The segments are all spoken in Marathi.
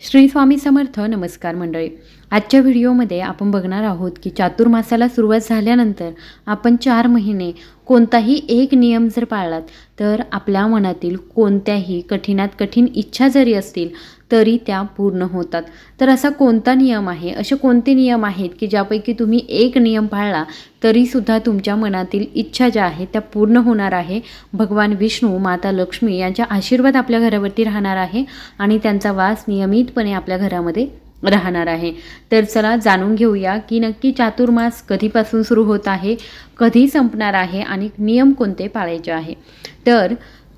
श्री स्वामी समर्थ. नमस्कार मंडळी. आजच्या व्हिडिओमध्ये आपण बघणार आहोत की चातुर्मासाला सुरुवात झाल्यानंतर आपण 4 महिने कोणताही एक नियम जर पाळलात तर आपल्या मनातील कोणत्याही कठीणात कठीण इच्छा जरी असतील तरी त्या पूर्ण होतात. तर असा कोणता नियम आहे, असे कोणते नियम आहेत की ज्यापैकी तुम्ही एक नियम पाळला तरीसुद्धा तुमच्या मनातील इच्छा ज्या आहेत त्या पूर्ण होणार आहे. भगवान विष्णू, माता लक्ष्मी यांचा आशीर्वाद आपल्या घरावरती राहणार आहे आणि त्यांचा वास नियमितपणे आपल्या घरामध्ये राहणार आहे. तर चला जाणून घेऊया की नक्की चातुर्मास कधीपासून सुरू होत आहे, कधी संपणार आहे आणि नियम कोणते पाळायचे आहे. तर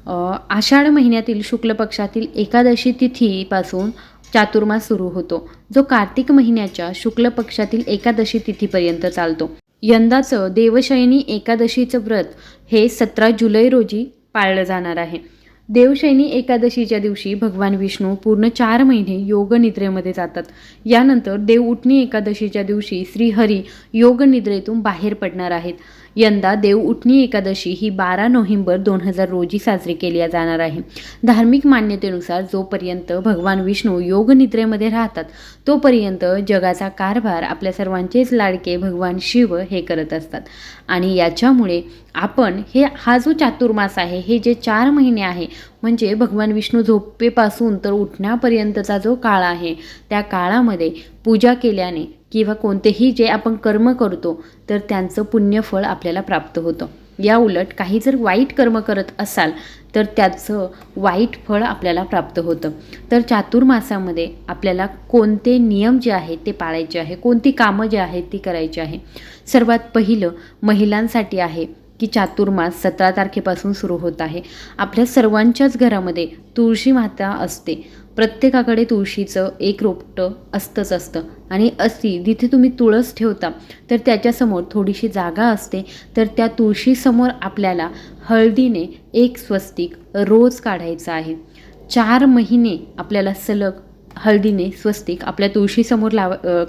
आषाढ महिन्यातील शुक्ल पक्षातील एकादशी तिथीपासून चातुर्मास सुरू होतो, जो कार्तिक महिन्याच्या शुक्ल पक्षातील एकादशी तिथीपर्यंत चालतो. यंदाचं देवशयनी एकादशीचं व्रत हे 17 जुलै रोजी पाळलं जाणार आहे. देवशयनी एकादशीच्या दिवशी भगवान विष्णू पूर्ण 4 महिने योग निद्रेमध्ये जातात. यानंतर देव उठणी एकादशीच्या दिवशी श्रीहरी योग निद्रेतून बाहेर पडणार आहेत. यंदा देव उठणी एकादशी ही 12 नोव्हेंबर 2000 रोजी साजरी केली जाणार आहे. धार्मिक मान्यतेनुसार जोपर्यंत भगवान विष्णू योग निद्रेमध्ये राहतात तोपर्यंत जगाचा कारभार आपल्या सर्वांचेच लाडके भगवान शिव हे करत असतात. आणि याच्यामुळे आपण हा जो चातुर्मास आहे, हे जे 4 महिने आहे म्हणजे भगवान विष्णू झोपेपासून तर उठण्यापर्यंतचा जो काळ आहे त्या काळामध्ये पूजा केल्याने किंवा कोणतेही जे आपण कर्म करतो तर त्यांचं पुण्यफळ आपल्याला प्राप्त होतं. या उलट काही जर वाईट कर्म करत असाल तर त्याचं वाईट फळ आपल्याला प्राप्त होतं. तर चातुर्मासामध्ये आपल्याला कोणते नियम जे आहेत ते पाळायचे आहे, कोणती कामं जी आहेत ती करायची आहे. सर्वात पहिलं महिलांसाठी आहे की चातुर्मास 17 तारखेपासून सुरू होत आहे. आपल्या सर्वांच्याच घरामध्ये तुळशी माता असते. प्रत्येकाकडे तुळशीचं एक रोपटं असतं आणि जिथे तुम्ही तुळस ठेवता तर त्याच्यासमोर थोडीशी जागा असते. तर त्या तुळशीसमोर आपल्याला हळदीने एक स्वस्तिक रोज काढायचं आहे. 4 महिने आपल्याला सलग हळदीने स्वस्तिक आपल्या तुळशीसमोर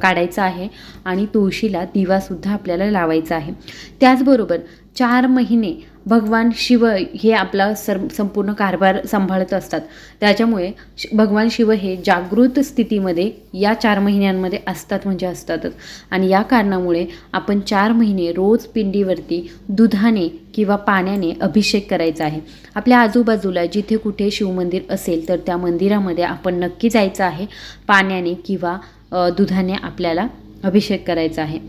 काढायचं आहे आणि तुळशीला दिवासुद्धा आपल्याला लावायचा आहे. त्याचबरोबर 4 महिने भगवान शिव हे आपला संपूर्ण कारभार सांभाळत असतात. त्याच्यामुळे भगवान शिव हे जागृत स्थितीमध्ये या 4 महिन्यांमध्ये असतात म्हणजे असतातच. आणि या कारणामुळे आपण 4 महिने रोज पिंडीवरती दुधाने किंवा पाण्याने अभिषेक करायचा आहे. आपल्या आजूबाजूला जिथे कुठे शिवमंदिर असेल तर त्या मंदिरामध्ये आपण नक्की जायचं आहे. पाण्याने किंवा दुधाने आपल्याला अभिषेक करायचा आहे.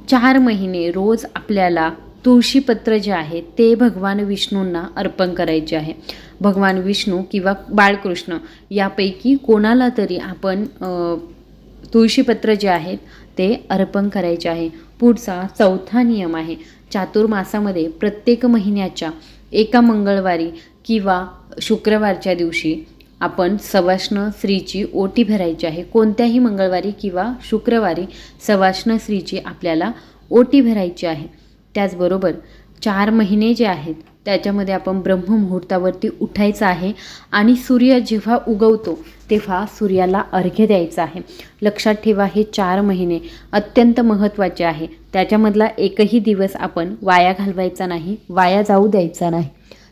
4 महिने रोज आपल्याला तुळशीपत्र जे आहे ते भगवान विष्णूंना अर्पण करायचे आहे. भगवान विष्णू किंवा बाळकृष्ण यापैकी कोणाला तरी आपण तुळशीपत्र जे आहेत ते अर्पण करायचे आहे. पुढचा 4था नियम आहे. चातुर्मासामध्ये प्रत्येक महिन्याच्या एका मंगळवारी किंवा शुक्रवारच्या दिवशी आपण सवाष्ण स्त्रीची ओटी भरायची आहे. कोणत्याही मंगळवारी किंवा शुक्रवारी सवाष्ण स्त्रीची आपल्याला ओटी भरायची आहे. त्याचबरोबर 4 महिने जे आहेत त्याच्यामध्ये आपण ब्रह्ममुहूर्तावरती उठायचं आहे आणि सूर्य जेव्हा उगवतो तेव्हा सूर्याला अर्घ्य द्यायचं आहे. लक्षात ठेवा, हे 4 महिने अत्यंत महत्त्वाचे आहे. त्याच्यामधला एकही दिवस आपण वाया घालवायचा नाही, वाया जाऊ द्यायचा नाही.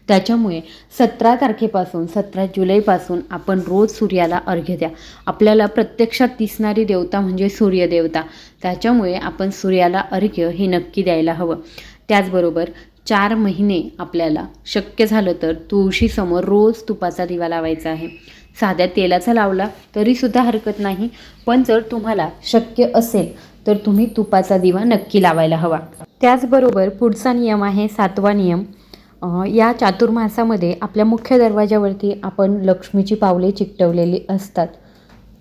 त्याच्यामुळे 17 तारखेपासून 17 जुलैपासून आपण रोज सूर्याला अर्घ्य द्या. आपल्याला प्रत्यक्षात दिसणारी देवता म्हणजे सूर्यदेवता, त्याच्यामुळे आपण सूर्याला अर्घ्य हे नक्की द्यायला हवं. त्याचबरोबर 4 महिने आपल्याला शक्य झालं तर तुळशीसमोर रोज तुपाचा दिवा लावायचा आहे. साध्या तेलाचा लावला तरीसुद्धा हरकत नाही, पण जर तुम्हाला शक्य असेल तर तुम्ही तुपाचा दिवा नक्की लावायला हवा. त्याचबरोबर पुढचा नियम आहे 7वा नियम. या चातुर्मासामध्ये आपल्या मुख्य दरवाजावरती आपण लक्ष्मीची पावले चिकटवलेली असतात.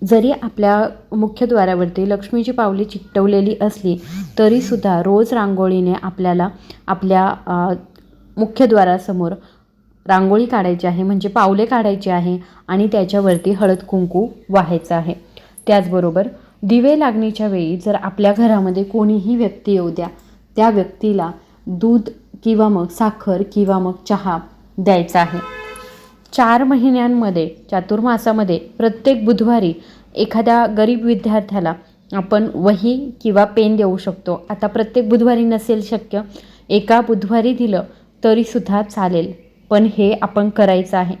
जरी आपल्या मुख्यद्वारावरती लक्ष्मीची पावले चिकटवलेली असली तरीसुद्धा रोज रांगोळीने आपल्याला आपल्या मुख्यद्वारासमोर रांगोळी काढायची आहे, म्हणजे पावले काढायचे आहे आणि त्याच्यावरती हळद कुंकू वाहायचं आहे. त्याचबरोबर दिवे लागणीच्या वेळी जर आपल्या घरामध्ये कोणीही व्यक्ती येऊ द्या, त्या व्यक्तीला दूध किंवा मग साखर किंवा मग चहा द्यायचा आहे. 4 महिन्यांमध्ये चातुर्मासामध्ये प्रत्येक बुधवारी एखाद्या गरीब विद्यार्थ्याला आपण वही किंवा पेन देऊ शकतो. आता प्रत्येक बुधवारी नसेल शक्य, एका बुधवारी दिलं तरीसुद्धा चालेल, पण हे आपण करायचं आहे.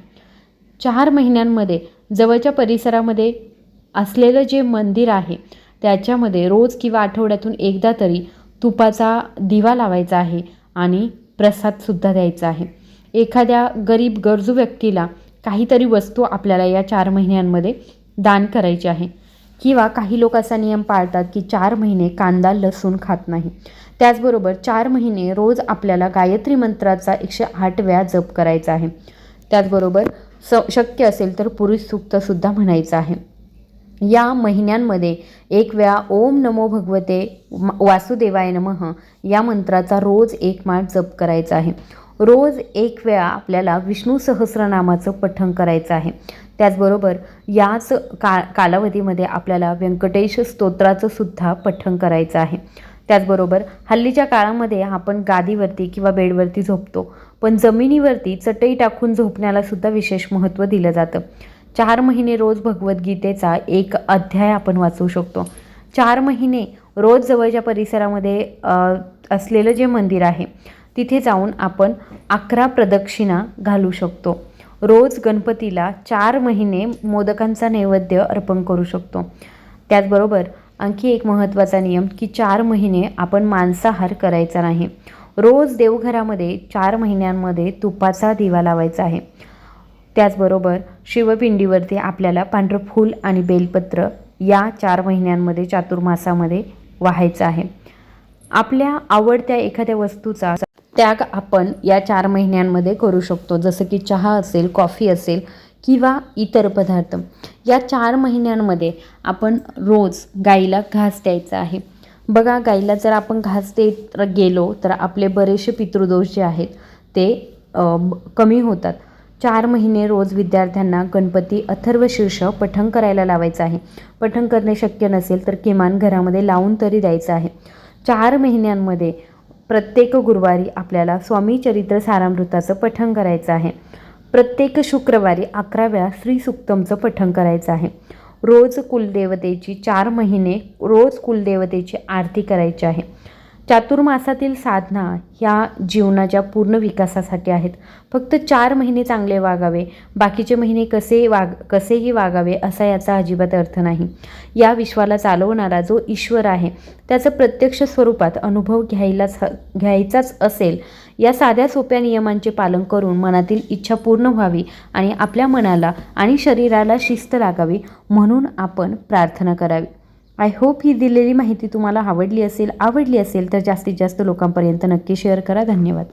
4 महिन्यांमध्ये जवळच्या परिसरामध्ये असलेलं जे मंदिर आहे त्याच्यामध्ये रोज किंवा आठवड्यातून एकदा तरी तुपाचा दिवा लावायचा आहे आणि प्रसादसुद्धा द्यायचा आहे. एखाद्या गरीब गरजू व्यक्तीला काहीतरी वस्तू आपल्याला या 4 महिन्यांमध्ये दान करायची आहे. किंवा काही लोक असा नियम पाळतात की 4 महिने कांदा लसूण खात नाही. त्याचबरोबर 4 महिने रोज आपल्याला गायत्री मंत्राचा 108 वेळा जप करायचा आहे. त्याचबरोबर शक्य असेल तर पुरुष सूक्तसुद्धा म्हणायचं आहे. या महिन्यांमध्ये 1 वेळा ओम नमो भगवते वासुदेवाय नमः या मंत्राचा रोज 1 माळ जप करायचा आहे. रोज 1 वेळा आपल्याला विष्णू सहस्रनामाचं पठण करायचं आहे. त्याचबरोबर याच कालावधीमध्ये आपल्याला व्यंकटेश स्तोत्राचं सुद्धा पठण करायचं आहे. त्याचबरोबर हल्लीच्या काळामध्ये आपण गादीवरती किंवा बेडवरती झोपतो, पण जमिनीवरती चटई टाकून झोपण्याला सुद्धा विशेष महत्त्व दिलं जातं. 4 महिने रोज भगवद्गीतेचा 1 अध्याय आपण वाचू शकतो. 4 महिने रोज जवळच्या परिसरामध्ये असलेलं जे मंदिर आहे तिथे जाऊन आपण 11 प्रदक्षिणा घालू शकतो. रोज गणपतीला 4 महिने मोदकांचा नैवेद्य अर्पण करू शकतो. त्याचबरोबर आणखी एक महत्त्वाचा नियम की 4 महिने आपण मांसाहार करायचा नाही. रोज देवघरामध्ये 4 महिन्यांमध्ये तुपाचा दिवा लावायचा आहे. त्याचबरोबर शिवपिंडीवरती आपल्याला पांढरं फूल आणि बेलपत्र या 4 महिन्यांमध्ये चातुर्मासामध्ये वाहायचं आहे. आपल्या आवडत्या एखाद्या वस्तूचा त्याग आपण या 4 महिन्यांमध्ये करू शकतो, जसं की चहा असेल, कॉफी असेल किंवा इतर पदार्थ. या 4 महिन्यांमध्ये आपण रोज गाईला घास द्यायचा आहे. बघा, गाईला जर आपण घास देत गेलो तर आपले बरेचसे पितृदोष जे आहेत ते कमी होतात. 4 महिने रोज विद्यार्थ्यांना गणपती अथर्वशीर्ष पठण करायला लावायचं आहे. पठण करणे शक्य नसेल तर किमान घरामध्ये लावून तरी द्यायचं आहे. 4 महिन्यांमध्ये प्रत्येक गुरुवारी आपल्याला स्वामी चरित्र सारामृताचं पठण करायचं आहे. प्रत्येक शुक्रवारी 11 वेळा श्री सुक्तमचं पठण करायचं आहे. रोज कुलदेवतेची 4 महिने रोज कुलदेवतेची आरती करायची आहे. चातुर्मासातील साधना ह्या जीवनाच्या पूर्ण विकासासाठी आहेत. फक्त 4 महिने चांगले वागावे, बाकीचे महिने कसेही वागावे असा याचा अजिबात अर्थ नाही. या विश्वाला चालवणारा जो ईश्वर आहे त्याचं प्रत्यक्ष स्वरूपात अनुभव घ्यायचाच असेल, या साध्या सोप्या नियमांचे पालन करून मनातील इच्छा पूर्ण व्हावी आणि आपल्या मनाला आणि शरीराला शिस्त लागावी म्हणून आपण प्रार्थना करावी. आय होप ही दिलेली माहिती तुम्हाला आवडली असेल तर जास्तीत जास्त लोकांपर्यंत नक्की शेअर करा. धन्यवाद.